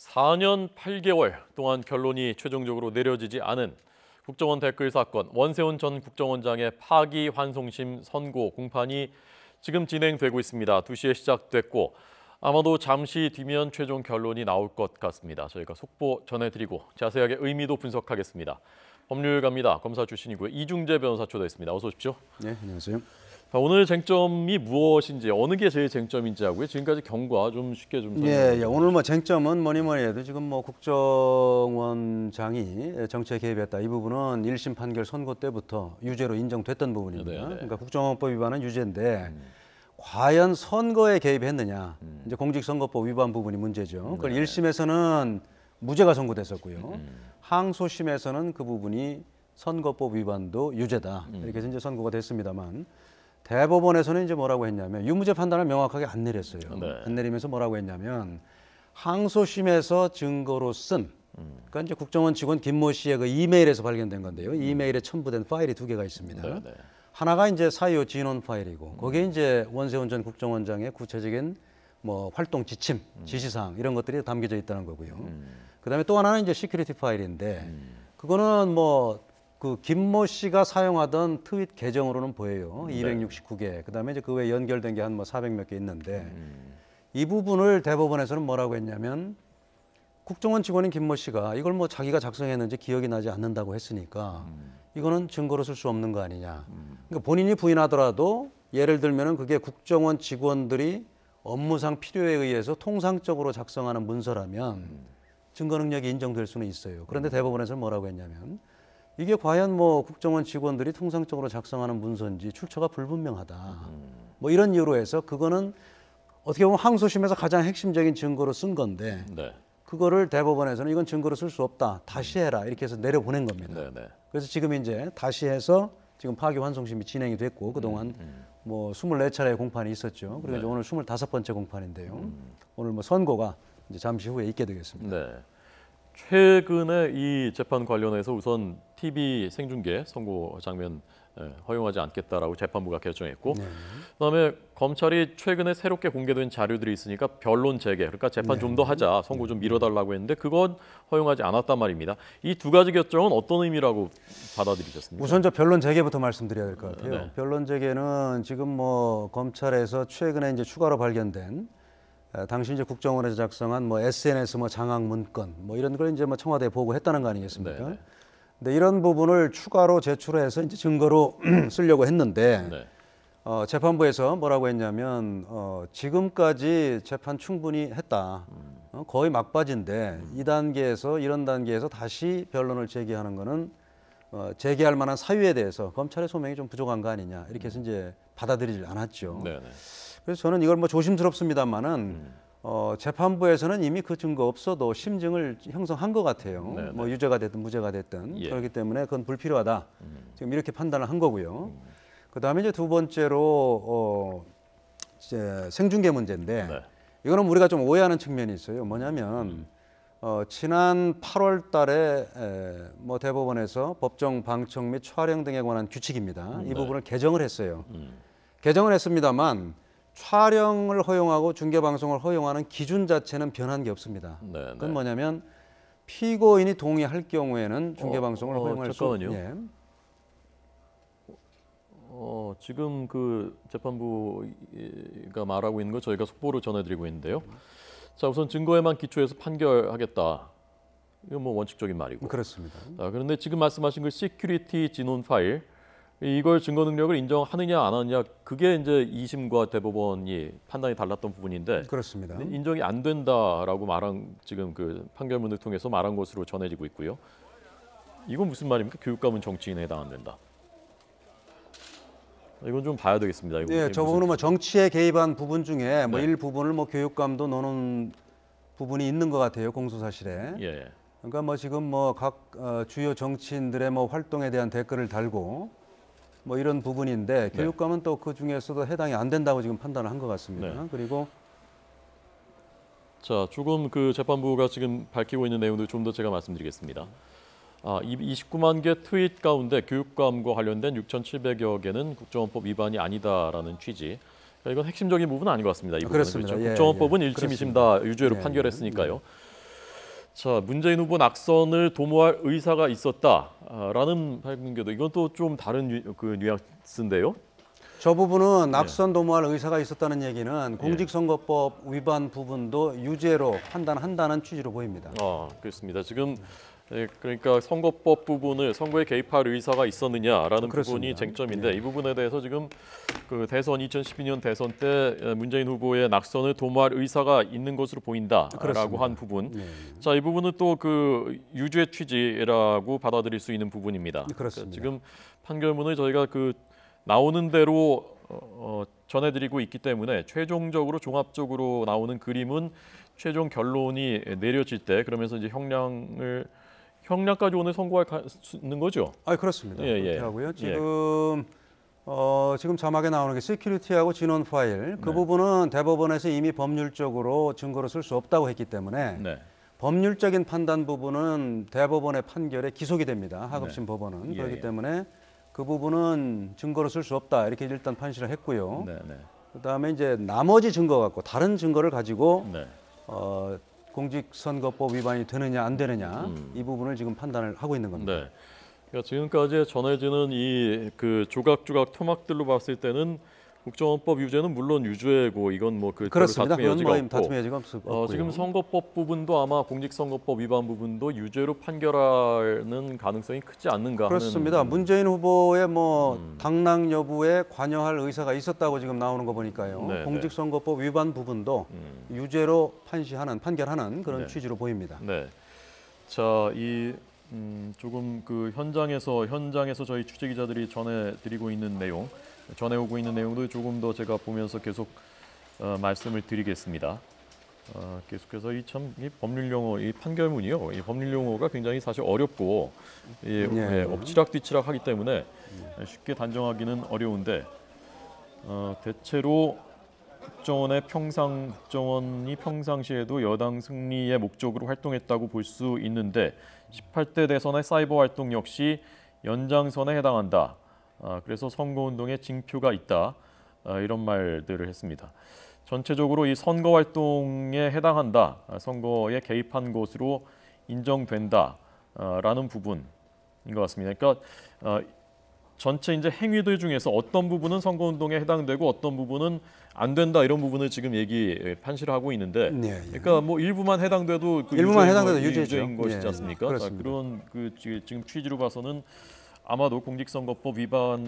4년 8개월 동안 결론이 최종적으로 내려지지 않은 국정원 댓글 사건, 원세훈 전 국정원장의 파기환송심 선고 공판이 지금 진행되고 있습니다. 2시에 시작됐고 아마도 잠시 뒤면 최종 결론이 나올 것 같습니다. 저희가 속보 전해드리고 자세하게 의미도 분석하겠습니다. 법률가입니다. 검사 출신이고요. 이중재 변호사 초대했습니다. 어서 오십시오. 네, 안녕하세요. 오늘 쟁점이 무엇인지, 어느 게 제일 쟁점인지 하고요. 지금까지 경과 좀 쉽게 좀 설명해 주시죠. 오늘 쟁점은 뭐니 해도 지금 국정원장이 정치에 개입했다. 이 부분은 1심 판결 선고 때부터 유죄로 인정됐던 부분입니다. 네네. 그러니까 국정원법 위반은 유죄인데 과연 선거에 개입했느냐. 이제 공직선거법 위반 부분이 문제죠. 그걸 1심에서는 무죄가 선고됐었고요. 항소심에서는 그 부분이 선거법 위반도 유죄다. 이렇게 해서 이제 선고가 됐습니다만 대법원에서는 이제 뭐라고 했냐면 유무죄 판단을 명확하게 안 내렸어요. 네. 안 내리면서 뭐라고 했냐면 항소심에서 증거로 쓴 그러니까 이제 국정원 직원 김모 씨의 그 이메일에서 발견된 건데요. 이메일에 첨부된 파일이 2개가 있습니다. 네. 하나가 이제 사이오 진원 파일이고 거기에 이제 원세훈 전 국정원장의 구체적인 활동 지침, 지시사항 이런 것들이 담겨져 있다는 거고요. 그다음에 또 하나는 이제 시큐리티 파일인데 그거는 그 김모 씨가 사용하던 트윗 계정으로는 보여요. 269개. 그다음에 이제 그 외에 연결된 게 한 400몇 개 있는데 이 부분을 대법원에서는 뭐라고 했냐면 국정원 직원인 김모 씨가 이걸 자기가 작성했는지 기억이 나지 않는다고 했으니까 이거는 증거로 쓸 수 없는 거 아니냐. 그러니까 본인이 부인하더라도 예를 들면은 그게 국정원 직원들이 업무상 필요에 의해서 통상적으로 작성하는 문서라면 증거 능력이 인정될 수는 있어요. 그런데 대법원에서는 뭐라고 했냐면 이게 과연 국정원 직원들이 통상적으로 작성하는 문서인지 출처가 불분명하다. 이런 이유로 해서 그거는 어떻게 보면 항소심에서 가장 핵심적인 증거로 쓴 건데 그거를 대법원에서는 이건 증거로 쓸 수 없다. 다시 해라. 이렇게 해서 내려보낸 겁니다. 그래서 지금 이제 다시 해서 지금 파기환송심이 진행이 됐고 그동안 24차례의 공판이 있었죠. 그리고 이제 오늘 25번째 공판인데요. 오늘 선고가 이제 잠시 후에 있게 되겠습니다. 최근에 이 재판 관련해서 우선 TV 생중계 선고 장면 허용하지 않겠다라고 재판부가 결정했고 그다음에 검찰이 최근에 새롭게 공개된 자료들이 있으니까 변론 재개, 그러니까 재판 좀 더 하자, 선고 좀 미뤄달라고 했는데 그건 허용하지 않았단 말입니다. 이 두 가지 결정은 어떤 의미라고 받아들이셨습니까? 우선 저 변론 재개부터 말씀드려야 될 것 같아요. 변론 재개는 지금 검찰에서 최근에 이제 추가로 발견된 당시 이제 국정원에서 작성한 SNS 장악 문건 이런 걸 이제 청와대에 보고했다는 거 아니겠습니까? 근데 이런 부분을 추가로 제출해서 이제 증거로 쓰려고 했는데 재판부에서 뭐라고 했냐면 지금까지 재판 충분히 했다. 거의 막바지인데 이런 단계에서 다시 변론을 제기하는 거는 제기할 만한 사유에 대해서 검찰의 소명이 좀 부족한 거 아니냐 이렇게 해서 이제 받아들이질 않았죠. 그래서 저는 이걸 조심스럽습니다만은 재판부에서는 이미 그 증거 없어도 심증을 형성한 것 같아요. 유죄가 됐든 무죄가 됐든 그렇기 때문에 그건 불필요하다. 지금 이렇게 판단을 한 거고요. 그다음에 이제 두 번째로 이제 생중계 문제인데 이거는 우리가 좀 오해하는 측면이 있어요. 뭐냐면 지난 8월달에 대법원에서 법정 방청 및 촬영 등에 관한 규칙입니다. 이 부분을 개정을 했어요. 개정을 했습니다만 촬영을 허용하고 중계방송을 허용하는 기준 자체는 변한 게 없습니다. 그건 뭐냐면 피고인이 동의할 경우에는 중계방송을 허용할 잠깐만요. 지금 그 재판부가 말하고 있는 거 저희가 속보로 전해드리고 있는데요. 자, 우선 증거에만 기초해서 판결하겠다. 이건 원칙적인 말이고. 그렇습니다. 그런데 지금 말씀하신 그 시큐리티 진원 파일, 이걸 증거 능력을 인정하느냐 안 하느냐, 그게 이제 2심과 대법원이 판단이 달랐던 부분인데 그렇습니다. 인정이 안 된다라고 지금 그 판결문을 통해서 말한 것으로 전해지고 있고요. 이건 무슨 말입니까? 교육감은 정치인에 해당 안 된다. 이건 좀 봐야 되겠습니다. 저 부분은 정치에 개입한 부분 중에 일부분을 교육감도 노는 부분이 있는 것 같아요. 공소사실에. 그러니까 지금 각 주요 정치인들의 활동에 대한 댓글을 달고 이런 부분인데 교육감은 또 그 중에서도 해당이 안 된다고 지금 판단을 한 것 같습니다. 그리고 조금 그 재판부가 지금 밝히고 있는 내용들 좀 더 제가 말씀드리겠습니다. 29만 개 트윗 가운데 교육감과 관련된 6,700여 개는 국정원법 위반이 아니다라는 취지. 그러니까 이건 핵심적인 부분은 아닌 것 같습니다. 이 부분은. 그렇습니다. 그렇죠? 국정원법은 1심, 2심 다 유죄로 판결했으니까요. 자, 문재인 후보 낙선을 도모할 의사가 있었다라는 발견도 이건 또 좀 다른 뉘앙스인데요. 저 부분은 낙선 도모할 의사가 있었다는 얘기는 공직선거법 위반 부분도 유죄로 판단한다는 취지로 보입니다. 그렇습니다. 지금 그러니까 선거법 부분을 선거에 개입할 의사가 있었느냐라는 그렇습니다. 부분이 쟁점인데 이 부분에 대해서 지금 그 대선 2012년 대선 때 문재인 후보의 낙선을 도모할 의사가 있는 것으로 보인다라고 그렇습니다. 한 부분. 자, 이 부분은 또 그 유죄 취지라고 받아들일 수 있는 부분입니다. 그렇습니다. 지금 판결문을 저희가 그 나오는 대로 전해드리고 있기 때문에 최종적으로 종합적으로 나오는 그림은 최종 결론이 내려질 때 그러면서 이제 형량까지 오늘 선고할 수 있는 거죠? 그렇습니다. 예, 그렇게 예. 하고요. 지금 자막에 나오는 게 시큐리티하고 진원 파일 그 부분은 대법원에서 이미 법률적으로 증거로 쓸 수 없다고 했기 때문에 네. 법률적인 판단 부분은 대법원의 판결에 기속이 됩니다. 하급심 법원은 예, 그렇기 예. 때문에 그 부분은 증거로 쓸 수 없다 이렇게 일단 판시를 했고요. 네, 네. 그다음에 이제 나머지 증거 갖고 다른 증거를 가지고 네. 공직선거법 위반이 되느냐 안 되느냐 이 부분을 지금 판단을 하고 있는 겁니다. 네. 그러니까 지금까지 전해지는 이 그 조각조각 토막들로 봤을 때는 국정원법 유죄는 물론 유죄고 이건 뭐 그 그렇습니다. 다툼의 여지가 없고 다툼의 여지가 없고요. 지금 선거법 부분도 아마 공직선거법 위반 부분도 유죄로 판결하는 가능성이 크지 않는가 그렇습니다. 하는 문재인 후보의 뭐 당락 여부에 관여할 의사가 있었다고 지금 나오는 거 보니까요. 네, 공직선거법 위반 부분도 유죄로 판결하는 그런 네. 취지로 보입니다. 네. 자, 이 조금 그 현장에서 저희 취재 기자들이 전해오고 있는 내용도 조금 더 제가 보면서 계속 말씀을 드리겠습니다. 계속해서 이 법률 용어, 이 판결문이요. 이 법률 용어가 굉장히 사실 어렵고 엎치락뒤치락하기 때문에 쉽게 단정하기는 어려운데 대체로 국정원이 평상시에도 여당 승리의 목적으로 활동했다고 볼 수 있는데 18대 대선의 사이버 활동 역시 연장선에 해당한다. 그래서 선거운동에 징표가 있다. 이런 말들을 했습니다. 전체적으로 이 선거 활동에 해당한다. 선거에 개입한 것으로 인정된다라는 부분인 것 같습니다. 그러니까 전체 이제 행위들 중에서 어떤 부분은 선거운동에 해당되고 어떤 부분은 안 된다 이런 부분을 지금 판시를 하고 있는데, 그러니까 뭐 일부만 해당돼도 그 일부만 해당돼도 유죄인 것이지 예, 않습니까? 그렇습니다. 그런 그 지금 취지로 봐서는 아마도 공직선거법 위반이다라는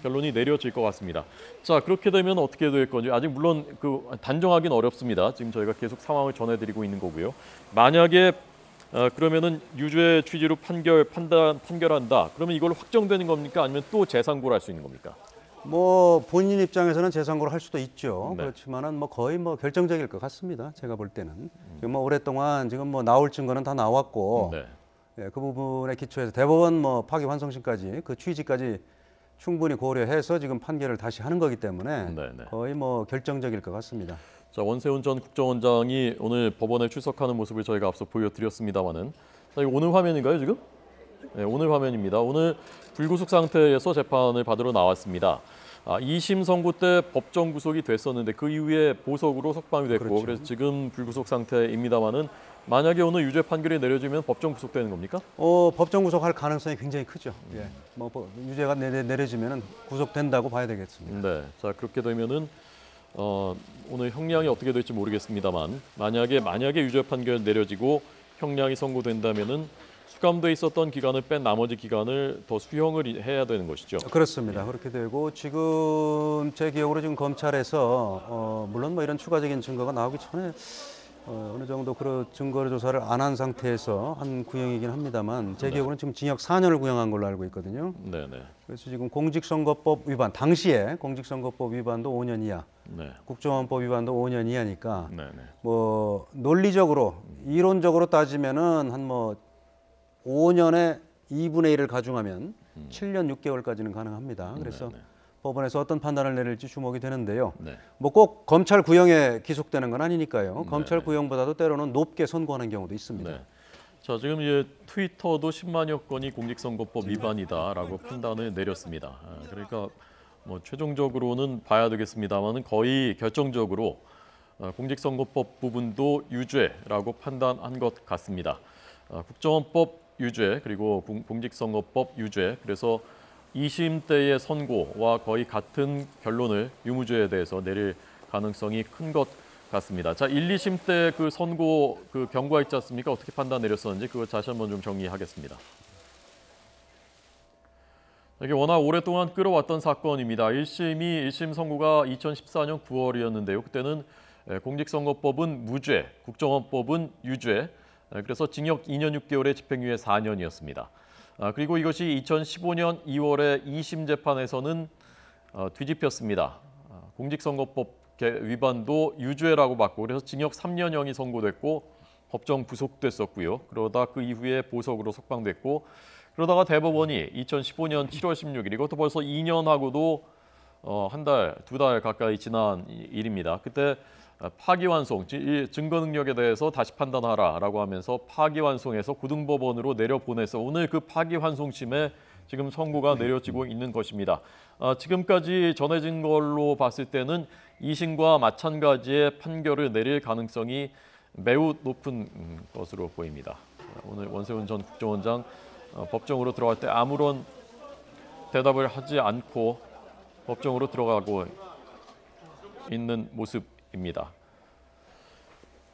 결론이 내려질 것 같습니다. 자, 그렇게 되면 어떻게 될 건지 아직 물론 그 단정하기는 어렵습니다. 지금 저희가 계속 상황을 전해드리고 있는 거고요. 만약에 그러면은 유죄 취지로 판결한다. 그러면 이걸로 확정되는 겁니까? 아니면 또 재상고를 할 수 있는 겁니까? 뭐 본인 입장에서는 재선고를 할 수도 있죠. 네. 그렇지만은 뭐 거의 뭐 결정적일 것 같습니다. 제가 볼 때는 지금 뭐 오랫동안 지금 뭐 나올 증거는 다 나왔고 네. 그 부분에 기초해서 대법원 뭐 파기환송심까지 그 취지까지 충분히 고려해서 지금 판결을 다시 하는 거기 때문에 네. 거의 뭐 결정적일 것 같습니다. 자, 원세훈 전 국정원장이 오늘 법원에 출석하는 모습을 저희가 앞서 보여드렸습니다만은, 자, 이거 오늘 화면인가요 지금? 네, 오늘 화면입니다. 오늘 불구속 상태에서 재판을 받으러 나왔습니다. 2심 선고 때 법정 구속이 됐었는데 그 이후에 보석으로 석방이 됐고, 그렇죠. 그래서 지금 불구속 상태입니다만은 만약에 오늘 유죄 판결이 내려지면 법정 구속되는 겁니까? 법정 구속할 가능성이 굉장히 크죠. 예. 뭐 유죄가 내려지면은 구속된다고 봐야 되겠습니다. 네. 자, 그렇게 되면은 오늘 형량이 어떻게 될지 모르겠습니다만 만약에 유죄 판결 내려지고 형량이 선고된다면은 수감돼 있었던 기간을 뺀 나머지 기간을 더 수형을 해야 되는 것이죠. 그렇습니다. 그렇게 되고 지금 제 기억으로 지금 검찰에서 물론 뭐 이런 추가적인 증거가 나오기 전에 어느 정도 그런 증거 조사를 안 한 상태에서 한 구형이긴 합니다만 제 기억으로는 지금 징역 4년을 구형한 걸로 알고 있거든요. 네네. 그래서 지금 공직선거법 위반 당시에 공직선거법 위반도 5년 이하, 네. 국정원법 위반도 5년 이하니까 네네. 뭐 논리적으로 이론적으로 따지면은 한 뭐 5년에 2분의 1을 가중하면 7년 6개월까지는 가능합니다. 그래서 네네. 법원에서 어떤 판단을 내릴지 주목이 되는데요. 네. 뭐 꼭 검찰 구형에 기속되는 건 아니니까요. 네. 검찰 구형보다도 때로는 높게 선고하는 경우도 있습니다. 네. 자, 지금 이제 트위터도 10만여 건이 공직선거법 위반이다라고 판단을 내렸습니다. 그러니까 뭐 최종적으로는 봐야 되겠습니다만은 거의 결정적으로 공직선거법 부분도 유죄라고 판단한 것 같습니다. 국정원법 유죄 그리고 공직선거법 유죄, 그래서 2심 때의 선고와 거의 같은 결론을 유무죄에 대해서 내릴 가능성이 큰 것 같습니다. 자, 1, 2심 때 그 선고 그 경과 있지 않습니까? 어떻게 판단 내렸었는지 그거 다시 한번 좀 정리하겠습니다. 이게 워낙 오랫동안 끌어왔던 사건입니다. 1심 선고가 2014년 9월이었는데요. 그때는 공직선거법은 무죄, 국정원법은 유죄, 그래서 징역 2년 6개월에 집행유예 4년이었습니다. 그리고 이것이 2015년 2월에 2심 재판에서는 뒤집혔습니다. 공직선거법 위반도 유죄라고 받고 그래서 징역 3년형이 선고됐고 법정 부속됐었고요. 그러다 그 이후에 보석으로 석방됐고 그러다가 대법원이 2015년 7월 16일, 이것도 벌써 2년하고도 한 달, 2달 가까이 지난 일입니다. 그때 파기환송, 증거 능력에 대해서 다시 판단하라라고 하면서 파기환송해서 고등법원으로 내려보내서 오늘 그 파기환송심에 지금 선고가 내려지고 있는 것입니다. 지금까지 전해진 걸로 봤을 때는 2심과 마찬가지의 판결을 내릴 가능성이 매우 높은 것으로 보입니다. 오늘 원세훈 전 국정원장 법정으로 들어갈 때 아무런 대답을 하지 않고 법정으로 들어가고 있는 모습입니다.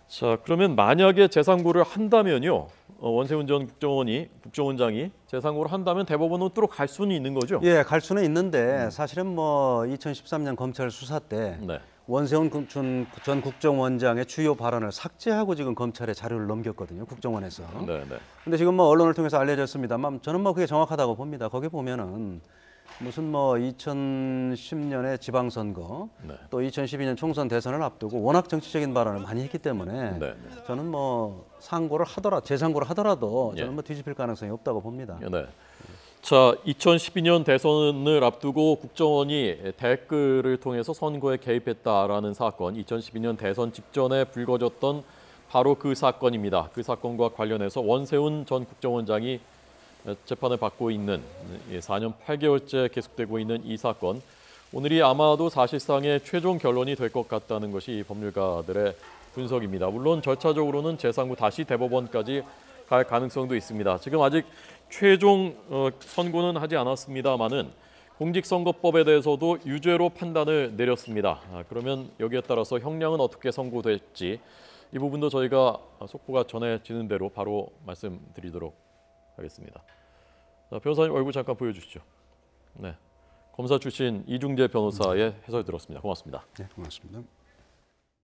자, 그러면 만약에 재상고를 한다면요, 원세훈 전 국정원장이 재상고를 한다면 대법원으로 또 갈 수는 있는 거죠? 예, 갈 수는 있는데 사실은 뭐 2013년 검찰 수사 때 네. 원세훈 전 국정원장의 주요 발언을 삭제하고 지금 검찰에 자료를 넘겼거든요, 국정원에서. 네. 근데 지금 뭐 언론을 통해서 알려졌습니다만 저는 뭐 그게 정확하다고 봅니다. 거기 보면은 무슨 뭐 2010년에 지방선거, 네. 또 2012년 총선 대선을 앞두고 워낙 정치적인 발언을 많이 했기 때문에 네. 저는 뭐 재상고를 하더라도 저는 예. 뭐 뒤집힐 가능성이 없다고 봅니다. 네. 자, 2012년 대선을 앞두고 국정원이 댓글을 통해서 선거에 개입했다라는 사건, 2012년 대선 직전에 불거졌던 바로 그 사건입니다. 그 사건과 관련해서 원세훈 전 국정원장이 재판을 받고 있는 4년 8개월째 계속되고 있는 이 사건, 오늘이 아마도 사실상의 최종 결론이 될 것 같다는 것이 법률가들의 분석입니다. 물론 절차적으로는 재상고 다시 대법원까지 갈 가능성도 있습니다. 지금 아직 최종 선고는 하지 않았습니다만은 공직선거법에 대해서도 유죄로 판단을 내렸습니다. 그러면 여기에 따라서 형량은 어떻게 선고될지 이 부분도 저희가 속보가 전해지는 대로 바로 말씀드리도록 하겠습니다. 자, 변호사님 얼굴 잠깐 보여주시죠. 네, 검사 출신 이중재 변호사의 해설 들었습니다. 고맙습니다. 네, 고맙습니다.